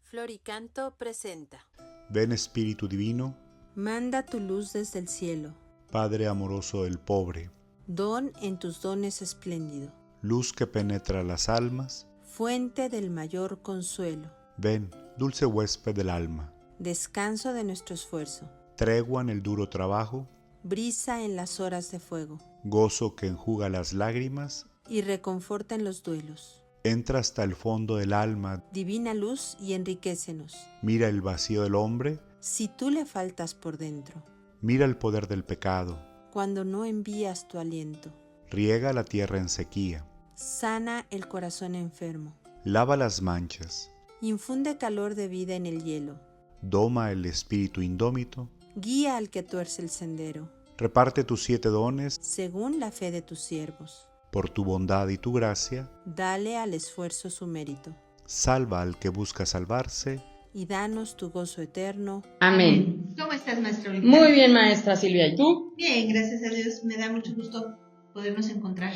Floricanto presenta. Ven Espíritu Divino, Manda tu luz desde el cielo, Padre amoroso del pobre, don en tus dones espléndido, luz que penetra las almas. fuente del mayor consuelo, Ven, dulce huésped del alma, descanso de nuestro esfuerzo, tregua en el duro trabajo, brisa en las horas de fuego, gozo que enjuga las lágrimas. y reconforta en los duelos. Entra hasta el fondo del alma, Divina luz y enriquécenos, mira el vacío del hombre, si tú le faltas por dentro, mira el poder del pecado, cuando no envías tu aliento. riega la tierra en sequía, Sana el corazón enfermo, lava las manchas, infunde calor de vida en el hielo, doma el espíritu indómito, guía al que tuerce el sendero, reparte tus 7 dones, según la fe de tus siervos. por tu bondad y tu gracia, Dale al esfuerzo su mérito, salva al que busca salvarse. y danos tu gozo eterno. Amén. ¿Cómo estás, maestra Olivia? Muy bien, maestra Silvia. ¿Y tú? Bien, gracias a Dios. Me da mucho gusto podernos encontrar.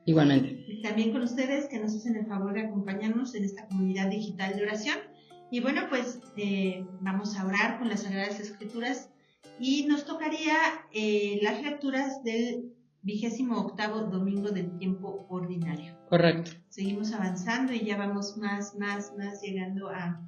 Igualmente. Y también con ustedes que nos hacen el favor de acompañarnos en esta comunidad digital de oración. Y bueno, pues vamos a orar con las Sagradas Escrituras y nos tocaría las lecturas del 28º domingo del tiempo ordinario. Correcto. Seguimos avanzando y ya vamos más llegando a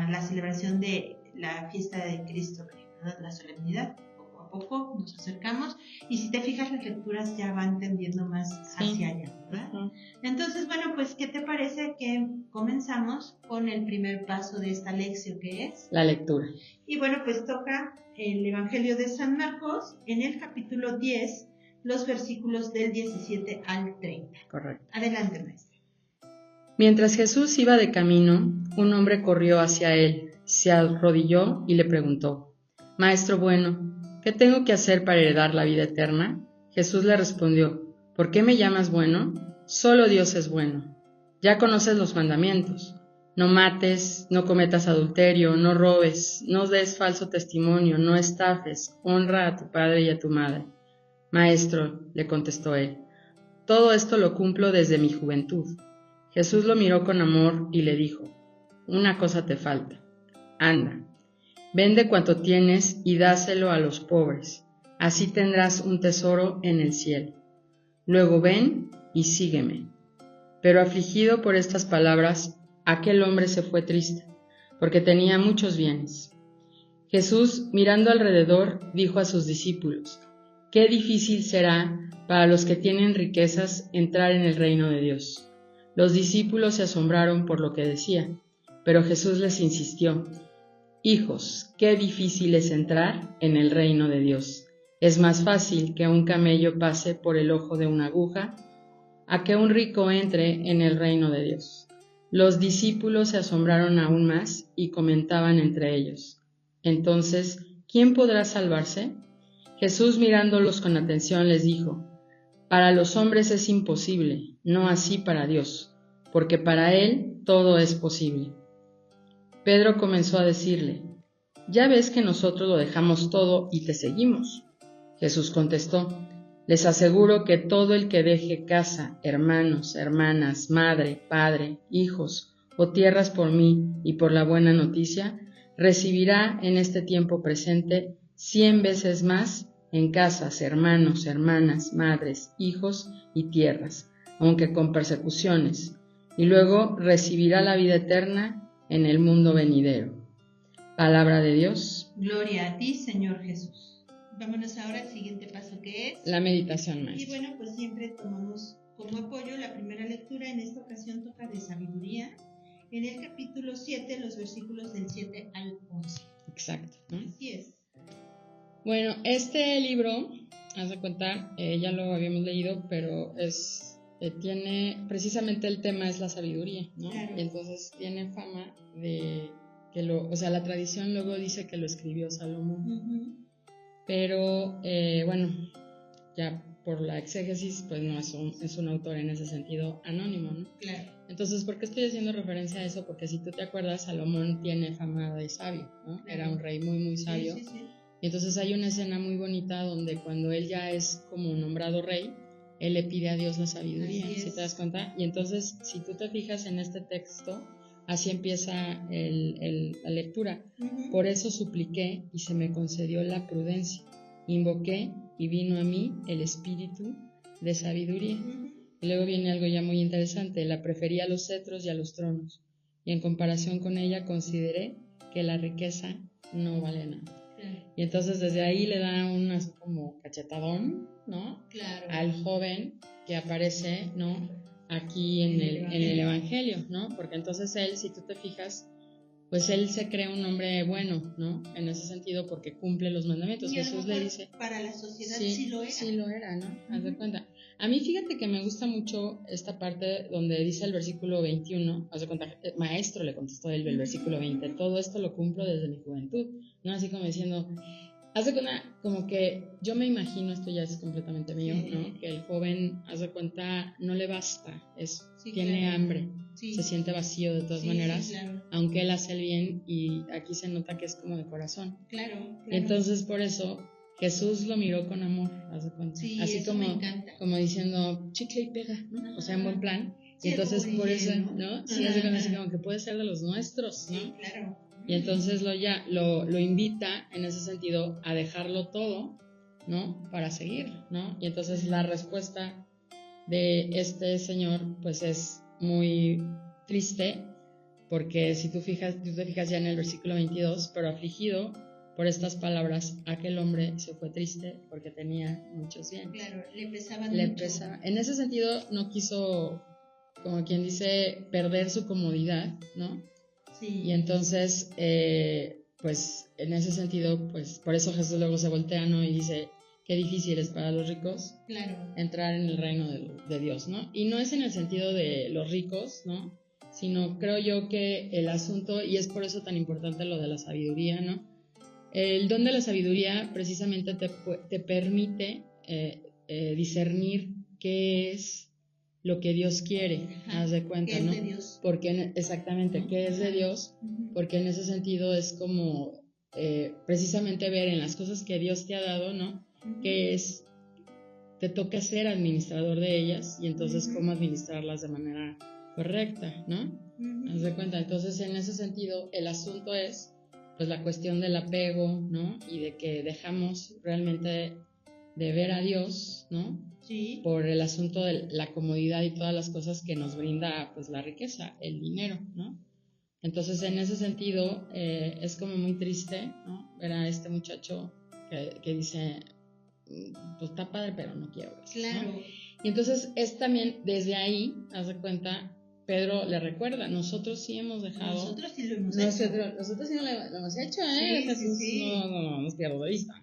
la celebración de la fiesta de Cristo, ¿verdad? La solemnidad. Poco a poco nos acercamos y si te fijas las lecturas ya van tendiendo más hacia allá, ¿verdad? Uh-huh. Entonces, bueno, pues ¿qué te parece que comenzamos con el primer paso de esta lección, que es? La lectura. Y bueno, pues toca el Evangelio de San Marcos en el capítulo 10, los versículos del 17 al 30. Correcto. Adelante, maestra. Mientras Jesús iba de camino, un hombre corrió hacia él, se arrodilló y le preguntó: Maestro bueno, ¿qué tengo que hacer para heredar la vida eterna? Jesús le respondió: ¿Por qué me llamas bueno? Solo Dios es bueno. Ya conoces los mandamientos: no mates, no cometas adulterio, no robes, no des falso testimonio, no estafes, honra a tu padre y a tu madre. Maestro, le contestó él, todo esto lo cumplo desde mi juventud. Jesús lo miró con amor y le dijo: una cosa te falta. Anda, vende cuanto tienes y dáselo a los pobres, así tendrás un tesoro en el cielo. Luego ven y sígueme. Pero afligido por estas palabras, aquel hombre se fue triste, porque tenía muchos bienes. Jesús, mirando alrededor, dijo a sus discípulos: qué difícil será para los que tienen riquezas entrar en el reino de Dios. Los discípulos se asombraron por lo que decía, pero Jesús les insistió: hijos, qué difícil es entrar en el reino de Dios. Es más fácil que un camello pase por el ojo de una aguja a que un rico entre en el reino de Dios. Los discípulos se asombraron aún más y comentaban entre ellos: entonces, ¿quién podrá salvarse? Jesús, mirándolos con atención, les dijo: para los hombres es imposible, no así para Dios, porque para Él todo es posible. Pedro comenzó a decirle: ya ves que nosotros lo dejamos todo y te seguimos. Jesús contestó: les aseguro que todo el que deje casa, hermanos, hermanas, madre, padre, hijos o tierras por mí y por la buena noticia, recibirá en este tiempo presente 100 veces más en casas, hermanos, hermanas, madres, hijos y tierras, aunque con persecuciones, y luego recibirá la vida eterna en el mundo venidero. Palabra de Dios. Gloria a ti, Señor Jesús. Vámonos ahora al siguiente paso, que es la meditación, maestra. Y bueno, pues siempre tomamos como apoyo la primera lectura. En esta ocasión toca de sabiduría, en el capítulo 7, los versículos del 7 al 11. Exacto, ¿no? Así es. Bueno, este libro, haz de cuenta, ya lo habíamos leído, pero tiene, precisamente el tema es la sabiduría, ¿no? Claro. Y entonces tiene fama de que la tradición luego dice que lo escribió Salomón. Uh-huh. Pero, bueno, ya por la exégesis, pues no es un autor en ese sentido anónimo, ¿no? Claro. Entonces, ¿por qué estoy haciendo referencia a eso? Porque si tú te acuerdas, Salomón tiene fama de sabio, ¿no? Claro. Era un rey muy, muy sabio. Sí. Y entonces hay una escena muy bonita donde cuando él ya es como nombrado rey, él le pide a Dios la sabiduría, ¿sí te das cuenta? Y entonces, si tú te fijas en este texto, Así empieza la lectura. Ujú. Por eso supliqué y se me concedió la prudencia. Invoqué y vino a mí el espíritu de sabiduría. Ujú. Y luego viene algo ya muy interesante. La preferí a los cetros y a los tronos. Y en comparación con ella consideré que la riqueza no vale nada. Claro. Y entonces desde ahí le da un así como cachetadón, ¿no? Claro. Al joven que aparece, ¿no? Aquí en el Evangelio, ¿no? Porque entonces él, si tú te fijas, pues él se cree un hombre bueno, ¿no? En ese sentido, porque cumple los mandamientos. Y a lo Jesús mejor le dice... para la sociedad sí lo era. Sí lo era, ¿no? Haz de Ujú. cuenta. A mí fíjate que me gusta mucho esta parte donde dice el versículo 21, haz de cuenta, maestro, le contestó él el versículo 20, todo esto lo cumplo desde mi juventud, ¿no? Así como diciendo, haz de cuenta, como que yo me imagino, esto ya es completamente mío, Sí. ¿no? Que el joven, haz de cuenta, no le basta eso, Sí, tiene claro. hambre, Sí. se siente vacío de todas Sí, maneras, sí, claro. aunque él hace el bien y aquí se nota que es como de corazón. Claro, claro. Y entonces por eso Jesús lo miró con amor, haz de cuenta. Sí, Así eso me encanta. como diciendo chicle y pega, ¿no? Ajá. O sea, en buen plan. Sí, Y entonces como por dije, eso, ¿no? ¿no? Sí, hace cuenta así como que puede ser de los nuestros, ¿no? Sí, claro. Y entonces lo invita en ese sentido a dejarlo todo, ¿no? Para seguir, ¿no? Y entonces la respuesta de este señor pues es muy triste, porque si tú te fijas ya en el versículo 22, pero afligido por estas palabras, aquel hombre se fue triste porque tenía muchos bienes. Claro, le pesaban Le mucho. pesaba. En ese sentido no quiso, como quien dice, perder su comodidad, ¿no? Sí. Y entonces, pues en ese sentido, pues por eso Jesús luego se voltea, ¿no? Y dice, qué difícil es para los ricos Claro. entrar en el reino de Dios, ¿no? Y no es en el sentido de los ricos, ¿no? Sino creo yo que el asunto, y es por eso tan importante lo de la sabiduría, ¿no? El don de la sabiduría precisamente te permite discernir qué es lo que Dios quiere, Ajá, haz de cuenta, que es ¿no? de Dios. Porque exactamente, ¿No? qué es de Ajá. Dios, Ujú. porque en ese sentido es como precisamente ver en las cosas que Dios te ha dado, ¿no? Ujú. Que es, te toca ser administrador de ellas y entonces Ujú. cómo administrarlas de manera correcta, ¿no? Ujú. Haz de cuenta, entonces en ese sentido el asunto es pues la cuestión del apego, ¿no? Y de que dejamos realmente de ver a Dios, ¿no? Sí. Por el asunto de la comodidad y todas las cosas que nos brinda pues la riqueza, el dinero, ¿no? Entonces en ese sentido es como muy triste, ¿no? Ver a este muchacho que dice, pues está padre pero no quiero eso, Claro. ¿no? Y entonces es también desde ahí, haz de cuenta, Pedro le recuerda, nosotros sí hemos dejado. Nosotros sí lo hemos hecho. Nosotros sí lo hemos hecho, Sí, Jesús sí, sí. no nos pierdo de vista.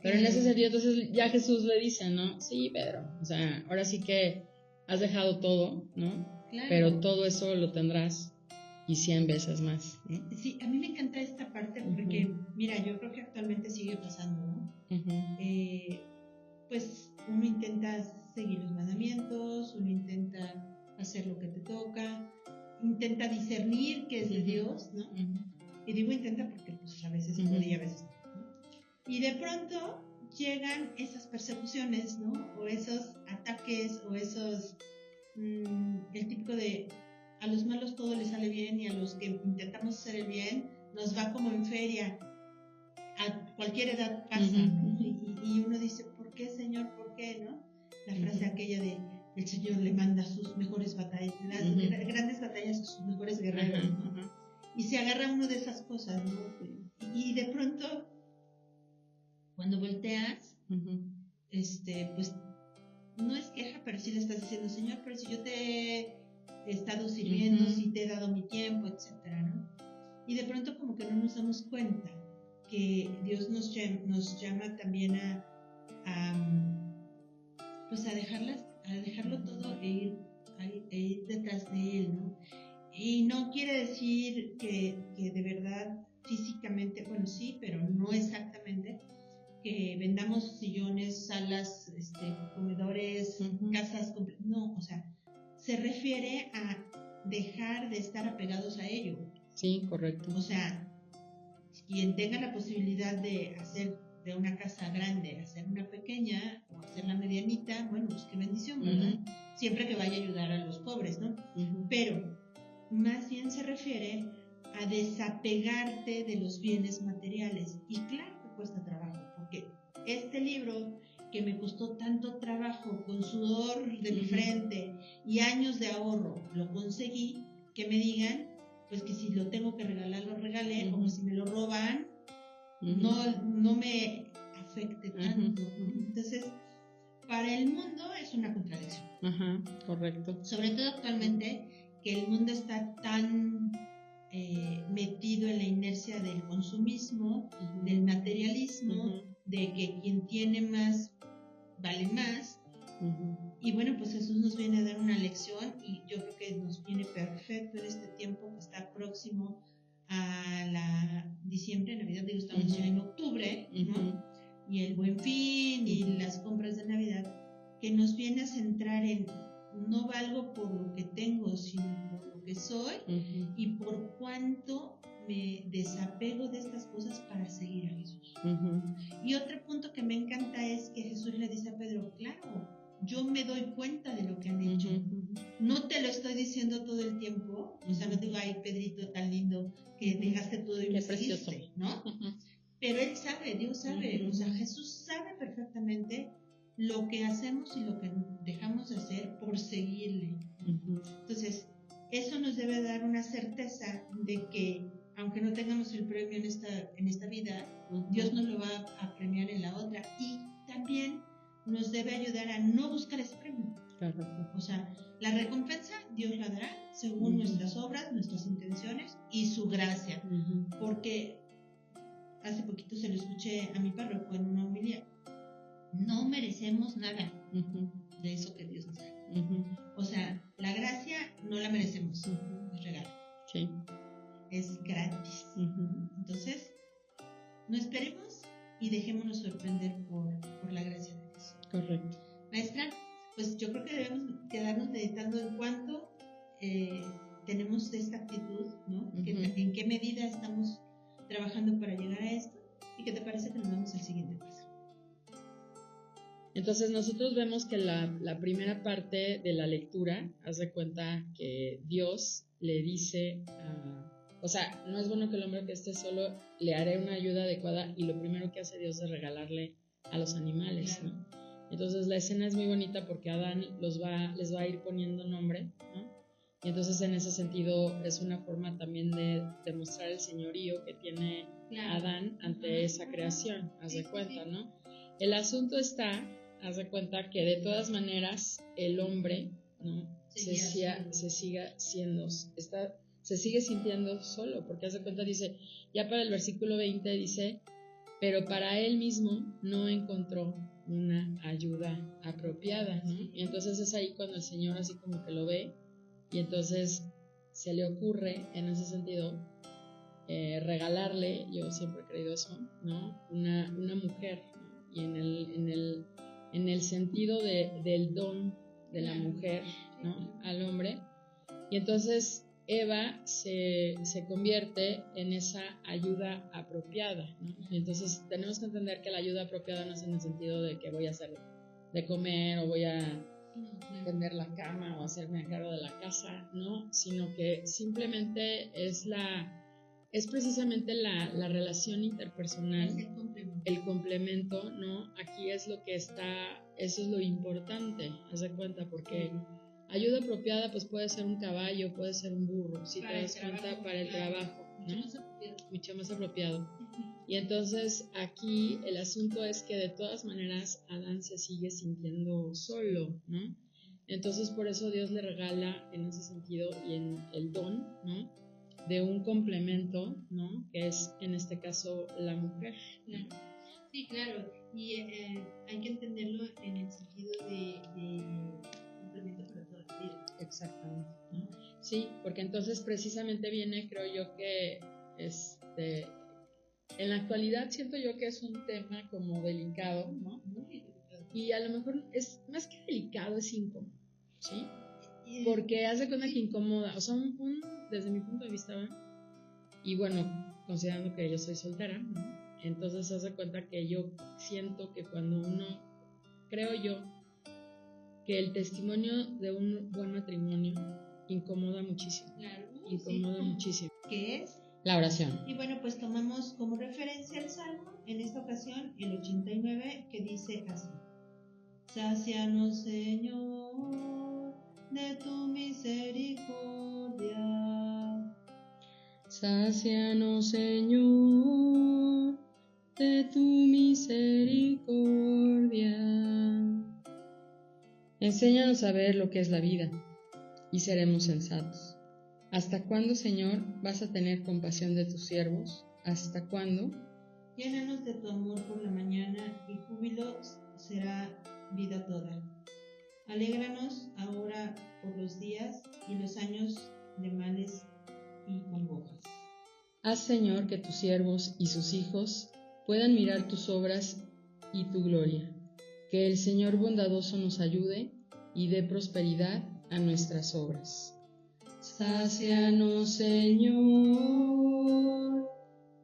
Pero en ese sentido, entonces ya Jesús le dice, ¿no? Sí, Pedro, o sea, ahora sí que has dejado todo, ¿no? Claro. Pero todo eso lo tendrás y 100 veces más, ¿no? Sí, a mí me encanta esta parte porque, mira, yo creo que actualmente sigue pasando, ¿no? Pues uno intenta seguir los mandamientos, uno intenta hacer lo que te toca, intenta discernir qué es de Dios, ¿no? Y digo intenta porque pues a veces se puede y a veces no, ¿no? Y de pronto llegan esas persecuciones, ¿no? O esos ataques o esos, el típico de a los malos todo les sale bien y a los que intentamos hacer el bien nos va como en feria. A cualquier edad pasa, ¿no? Y uno dice, ¿por qué, Señor? ¿Por qué, no? La frase aquella de el Señor le manda sus mejores batallas, las grandes batallas a sus mejores guerreros, ¿no? Y se agarra uno de esas cosas, ¿no? Y de pronto, cuando volteas, pues no es queja, pero sí le estás diciendo, Señor, pero si yo te he estado sirviendo, si te he dado mi tiempo, etcétera, ¿no? Y de pronto como que no nos damos cuenta que Dios nos llama también pues a dejarlo todo e ir detrás de Él, ¿no? Y no quiere decir que de verdad físicamente, bueno sí, pero no exactamente, que vendamos sillones, salas, comedores, casas, no, o sea, se refiere a dejar de estar apegados a ello. Sí, correcto. O sea, quien tenga la posibilidad de hacer de una casa grande, hacer una pequeña o hacerla medianita, bueno, pues qué bendición, ¿verdad? Siempre que vaya a ayudar a los pobres, ¿no? Pero más bien se refiere a desapegarte de los bienes materiales. Y claro que cuesta trabajo, porque este libro que me costó tanto trabajo, con sudor de mi frente y años de ahorro, lo conseguí, que me digan, pues que si lo tengo que regalar, lo regalé, o que si me lo roban, no me afecte tanto. Entonces, para el mundo es una contradicción. Correcto. Sobre todo actualmente, que el mundo está tan metido en la inercia del consumismo, del materialismo, de que quien tiene más vale más. Y bueno, pues Jesús nos viene a dar una lección, y yo creo que nos viene perfecto en este tiempo que está próximo a la diciembre, Navidad, digo, estamos ya en octubre, ¿no? Y el Buen Fin y las compras de Navidad, que nos viene a centrar en no valgo por lo que tengo, sino por lo que soy, y por cuánto me desapego de estas cosas para seguir a Jesús. Y otro punto que me encanta es que Jesús le dice a Pedro, claro, yo me doy cuenta de lo que han hecho. No te lo estoy diciendo todo el tiempo, o sea, no digo, ay, Pedrito, tan lindo, que dejaste todo y me seguiste, ¿no? Pero Él sabe, Dios sabe, o sea, Jesús sabe perfectamente lo que hacemos y lo que dejamos de hacer por seguirle. Entonces, eso nos debe dar una certeza de que, aunque no tengamos el premio en esta vida, Dios nos lo va a premiar en la otra. Y también nos debe ayudar a no buscar ese premio. O sea, la recompensa Dios la dará según nuestras obras, nuestras intenciones y su gracia. Porque hace poquito se lo escuché a mi párroco en una homilía. No merecemos nada de eso que Dios nos da. O sea, la gracia no la merecemos, es regalo. Sí. Es gratis. Entonces, no esperemos y dejémonos sorprender por la gracia de Dios. Correcto. Maestra, pues yo creo que debemos quedarnos meditando en cuánto tenemos de esta actitud, ¿no? En qué medida estamos trabajando para llegar a esto, y qué te parece que nos damos el siguiente paso. Entonces nosotros vemos que la primera parte de la lectura, haz de cuenta que Dios le dice, o sea, no es bueno que el hombre que esté solo, le haré una ayuda adecuada, y lo primero que hace Dios es regalarle a los animales, claro, ¿no? Entonces la escena es muy bonita porque Adán les va a ir poniendo nombre, ¿no? Y entonces en ese sentido es una forma también de demostrar el señorío que tiene Adán ante esa creación, haz de cuenta, ¿no? El asunto está, haz de cuenta que de todas maneras el hombre, ¿no? se sigue sintiendo solo, porque haz de cuenta, dice, ya para el versículo 20 dice, pero para él mismo no encontró una ayuda apropiada, ¿no? Y entonces es ahí cuando el Señor así como que lo ve, y entonces se le ocurre en ese sentido regalarle, yo siempre he creído eso, ¿no? Una mujer, ¿no? Y en el sentido del don de la mujer, ¿no? Al hombre. Y entonces Eva se convierte en esa ayuda apropiada, ¿no? Y entonces tenemos que entender que la ayuda apropiada no es en el sentido de que voy a hacer de comer o voy a tender la cama o hacerme a cargo de la casa, ¿no? Sino que simplemente es precisamente la relación interpersonal, el complemento, ¿no? Aquí es lo que está, eso es lo importante, haz de cuenta, porque ayuda apropiada pues puede ser un caballo, puede ser un burro, si te das cuenta, para el trabajo, ¿no? Mucho más apropiado. Y entonces aquí el asunto es que de todas maneras Adán se sigue sintiendo solo, ¿no? Entonces por eso Dios le regala en ese sentido y en el don, ¿no? De un complemento, ¿no? Que es en este caso la mujer. Claro. Sí, claro. Y hay que entenderlo en el sentido de complemento para toda la vida. Exactamente, ¿no? Sí, porque entonces precisamente viene, creo yo que en la actualidad siento yo que es un tema como delicado, ¿no? Muy delicado. Y a lo mejor es más que delicado, es incómodo, ¿sí? Porque hace cuenta que incomoda, o sea, desde mi punto de vista, ¿no? Y bueno, considerando que yo soy soltera, ¿no? Entonces hace cuenta que yo siento que cuando creo yo, que el testimonio de un buen matrimonio incomoda muchísimo. Claro. incomoda muchísimo. ¿Qué es? La oración. Y bueno, pues tomamos como referencia el Salmo, en esta ocasión el 89, que dice así: Sácianos, Señor, de tu misericordia. Sácianos, Señor, de tu misericordia. Enséñanos a ver lo que es la vida, y seremos sensatos. ¿Hasta cuándo, Señor, vas a tener compasión de tus siervos? ¿Hasta cuándo? Llénanos de tu amor por la mañana, y júbilo será vida toda. Alégranos ahora por los días y los años de males y congojas. Haz, Señor, que tus siervos y sus hijos puedan mirar tus obras y tu gloria. Que el Señor bondadoso nos ayude y dé prosperidad a nuestras obras. Sácianos, Señor,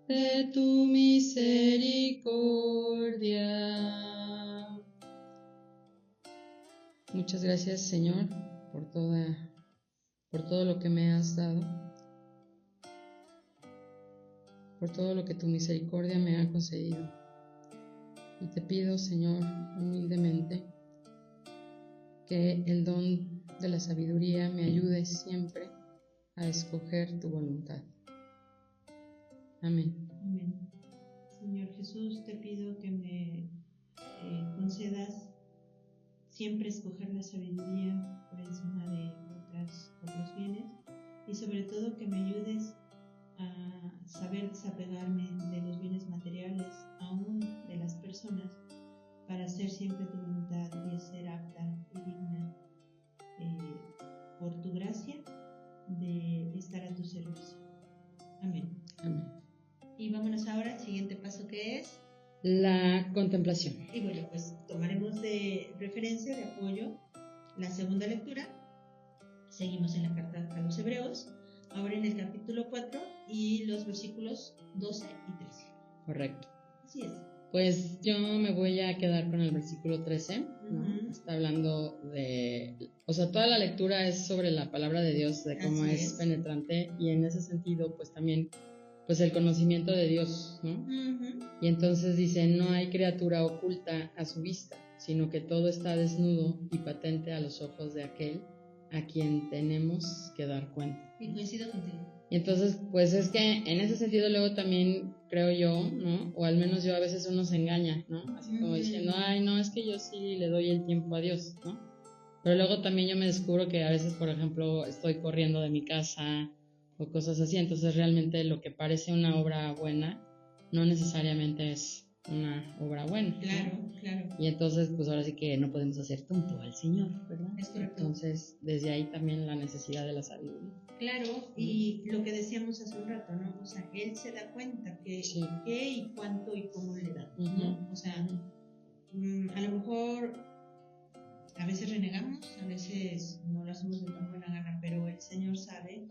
de tu misericordia. Muchas gracias, Señor, por todo lo que me has dado, por todo lo que tu misericordia me ha concedido. Y te pido, Señor, humildemente, que el don de la sabiduría me ayude siempre a escoger tu voluntad. Amén. Amén. Señor Jesús, te pido que me concedas siempre escoger la sabiduría por encima de otros bienes, y sobre todo que me ayudes a saber desapegarme de los bienes materiales, aún de las personas, para hacer siempre tu voluntad y ser apta y digna por tu gracia de estar a tu servicio. Amén. Amén. Y vámonos ahora al siguiente paso, que es la contemplación. Y bueno, pues tomaremos de referencia, de apoyo, la segunda lectura. Seguimos en la carta a los Hebreos, ahora en el capítulo 4 y los versículos 12 y 13. Correcto. Así es. Pues yo me voy a quedar con el versículo 13, ¿no? Uh-huh. Está hablando de, o sea, toda la lectura es sobre la palabra de Dios, de cómo es penetrante, y en ese sentido, pues también, pues el conocimiento de Dios, ¿no? Uh-huh. Y entonces dice, no hay criatura oculta a su vista, sino que todo está desnudo y patente a los ojos de aquel a quien tenemos que dar cuenta. Y coincido contigo. Y entonces, pues es que en ese sentido luego también creo yo, ¿no? O al menos yo a veces uno se engaña, ¿no? Así como diciendo, ay, no, es que yo sí le doy el tiempo a Dios, ¿no? Pero luego también yo me descubro que a veces, por ejemplo, estoy corriendo de mi casa o cosas así, entonces realmente lo que parece una obra buena no necesariamente es una obra buena. Claro, ¿no? claro. Y entonces, pues ahora sí que no podemos hacer tonto al Señor, ¿verdad? Es correcto. Entonces, desde ahí también la necesidad de la sabiduría. Claro, y lo que decíamos hace un rato, ¿no? O sea, él se da cuenta que qué y cuánto y cómo le da, ¿no? O sea, a lo mejor a veces renegamos, a veces no lo hacemos de tan buena gana, pero el Señor sabe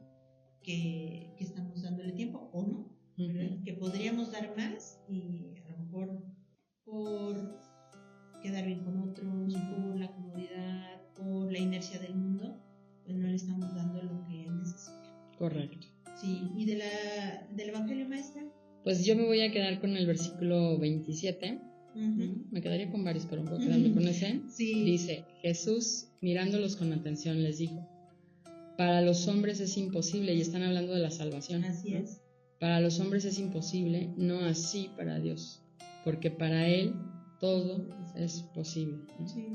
que estamos dándole tiempo o no, ¿verdad? Que podríamos dar más y a lo mejor por quedar bien con otros, por la comodidad, por la inercia del mundo, pues no le estamos dando lo que él necesita. Correcto. Sí, ¿y del Evangelio, maestra? Pues yo me voy a quedar con el versículo 27. Uh-huh. Me quedaría con varios, pero puedo quedarme con ese. Sí. Dice, Jesús, mirándolos con atención, les dijo, para los hombres es imposible, y están hablando de la salvación. Así ¿no? es. Para los hombres es imposible, no así para Dios, porque para Él todo es posible. ¿no? Sí.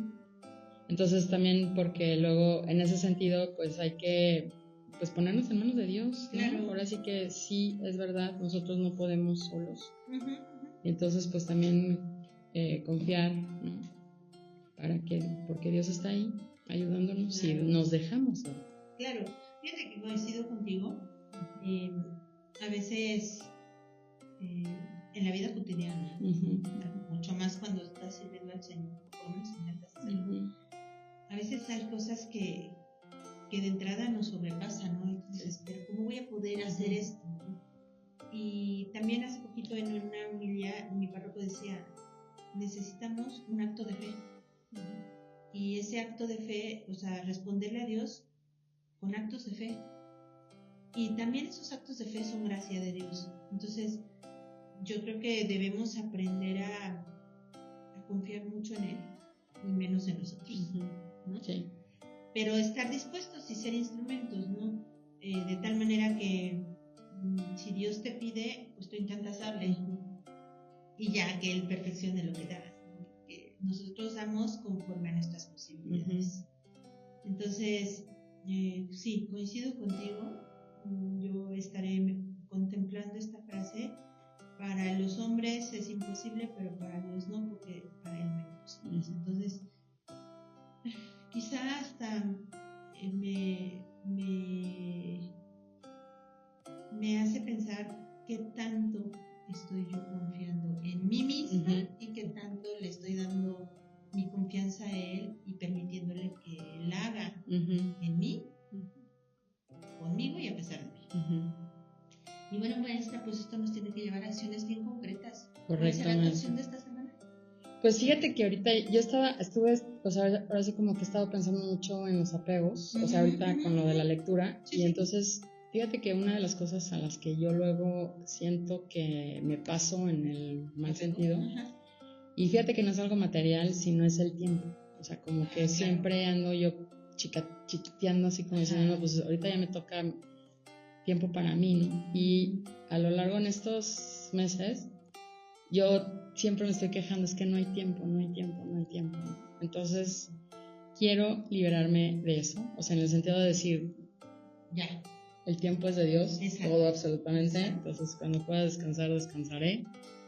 Entonces también porque luego en ese sentido pues hay que pues ponernos en manos de Dios, ¿no? Claro. Ahora sí que sí, es verdad, nosotros no podemos solos. Uh-huh. Y entonces pues también confiar, ¿no? Porque Dios está ahí ayudándonos claro. y nos dejamos. ¿no? Claro, fíjate que coincido contigo. A veces en la vida cotidiana, uh-huh. mucho más cuando estás sirviendo al Señor, por lo menos intentas hacerlo. Uh-huh. A veces hay cosas que de entrada nos sobrepasan, ¿no? Y tú dices, pero ¿cómo voy a poder hacer esto? ¿no? Y también hace poquito en una homilía mi párroco decía, necesitamos un acto de fe. Y ese acto de fe, o sea, responderle a Dios con actos de fe. Y también esos actos de fe son gracia de Dios. Entonces, yo creo que debemos aprender a confiar mucho en Él y menos en nosotros, ¿no? Sí. Pero estar dispuestos y ser instrumentos, ¿no? De tal manera que si Dios te pide, pues tú intentas darle y ya que Él perfeccione lo que das, ¿no? Porque nosotros damos conforme a nuestras posibilidades. Entonces, sí, coincido contigo. Yo estaré contemplando esta frase. Para los hombres es imposible, pero para Dios no, porque para Él no hay imposibles. Entonces, quizá hasta me hace pensar qué tanto estoy yo confiando en mí misma y qué tanto le estoy dando mi confianza a Él y permitiéndole que Él haga en mí, conmigo y a pesar de mí. Y bueno, maestra, pues esto nos tiene que llevar a acciones bien concretas. ¿Cuál será tu acción de esta semana? Pues fíjate que ahorita yo estuve, o sea, ahora sí como que he estado pensando mucho en los apegos, o sea, ahorita con lo de la lectura, y entonces, fíjate que una de las cosas a las que yo luego siento que me paso en el mal sentido, y fíjate que no es algo material, sino es el tiempo, o sea, como que siempre ando yo chiquiteando así como diciendo, pues ahorita ya me toca tiempo para mí, ¿no? Y a lo largo en estos meses, yo siempre me estoy quejando, es que no hay tiempo. Entonces, quiero liberarme de eso, o sea, en el sentido de decir, ya, el tiempo es de Dios, exacto, todo absolutamente, exacto. Entonces cuando pueda descansar, descansaré,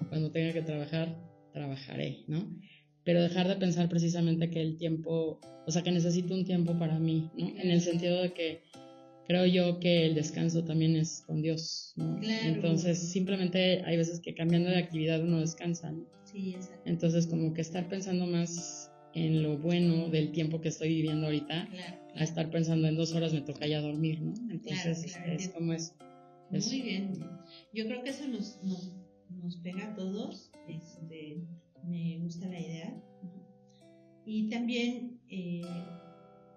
cuando tenga que trabajar, trabajaré, ¿no? Pero dejar de pensar precisamente que el tiempo, o sea, que necesito un tiempo para mí, ¿no? En el sentido de que creo yo que el descanso también es con Dios, ¿no? Claro. Entonces, simplemente hay veces que cambiando de actividad uno descansa, ¿no? Sí, exacto. Entonces, como que estar pensando más en lo bueno del tiempo que estoy viviendo ahorita, a estar pensando en 2 horas me toca ya dormir, ¿no? Entonces, es como es. Muy bien. Yo creo que eso nos pega a todos. Me gusta la idea, ¿no? Y también,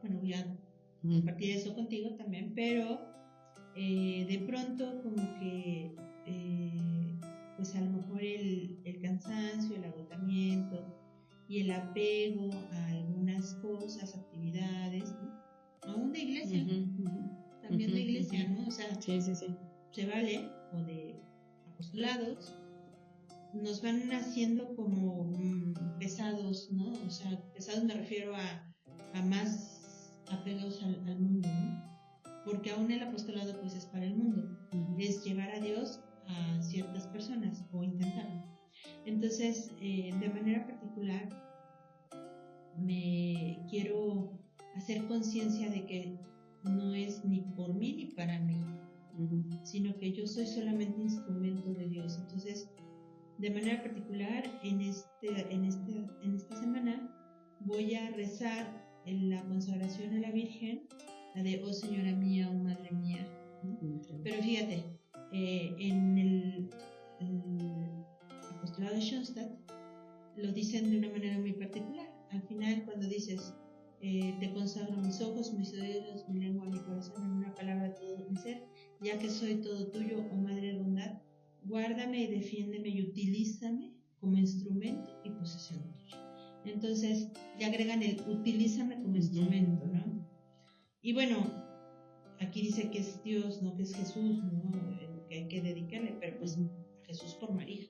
bueno, voy a compartir eso contigo también, pero de pronto como que pues a lo mejor el cansancio, el agotamiento y el apego a algunas cosas, actividades, ¿no? Aún de iglesia, también de iglesia, ¿no? O sea, sí. se vale, o de apostolados, nos van haciendo como pesados, ¿no? O sea, pesados me refiero a más apegados al mundo, ¿no? Porque aún el apostolado pues es para el mundo, es llevar a Dios a ciertas personas o intentarlo. Entonces, de manera particular, me quiero hacer conciencia de que no es ni por mí ni para mí, sino que yo soy solamente instrumento de Dios. Entonces, de manera particular, en esta semana voy a rezar en la consagración a la Virgen, la de Oh Señora mía, oh Madre mía. Pero fíjate, en el apostolado de Schoenstatt lo dicen de una manera muy particular. Al final, cuando dices te consagro mis ojos, mis oídos, mi lengua, mi corazón, en una palabra todo mi ser, ya que soy todo tuyo, oh Madre de bondad, guárdame y defiéndeme y utilízame como instrumento y posesión tuya. Entonces, le agregan el utilízame como instrumento, ¿no? Y bueno, aquí dice que es Dios, no que es Jesús, ¿no? Que hay que dedicarle, pero pues a Jesús por María.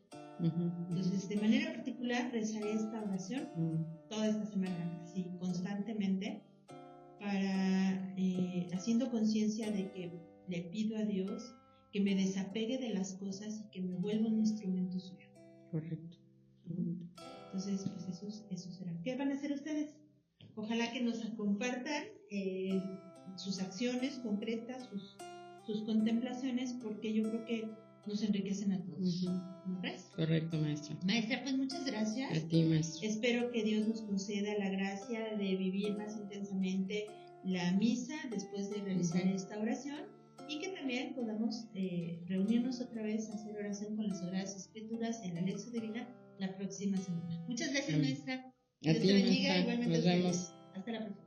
Entonces, de manera particular, rezaré esta oración toda esta semana, así constantemente, para haciendo conciencia de que le pido a Dios que me desapegue de las cosas y que me vuelva un instrumento suyo. Correcto. Entonces, pues eso será. ¿Qué van a hacer ustedes? Ojalá que nos compartan sus acciones concretas, sus contemplaciones, porque yo creo que nos enriquecen a todos. ¿No crees? Correcto, maestra. Maestra, pues muchas gracias. A ti, maestra. Espero que Dios nos conceda la gracia de vivir más intensamente la misa después de realizar esta oración y que también podamos reunirnos otra vez a hacer oración con las Sagradas Escrituras en la Lección Divina la próxima semana. Muchas gracias, maestra. A ti, Dios te bendiga. maestra. Igualmente Nos vemos. Hasta la próxima.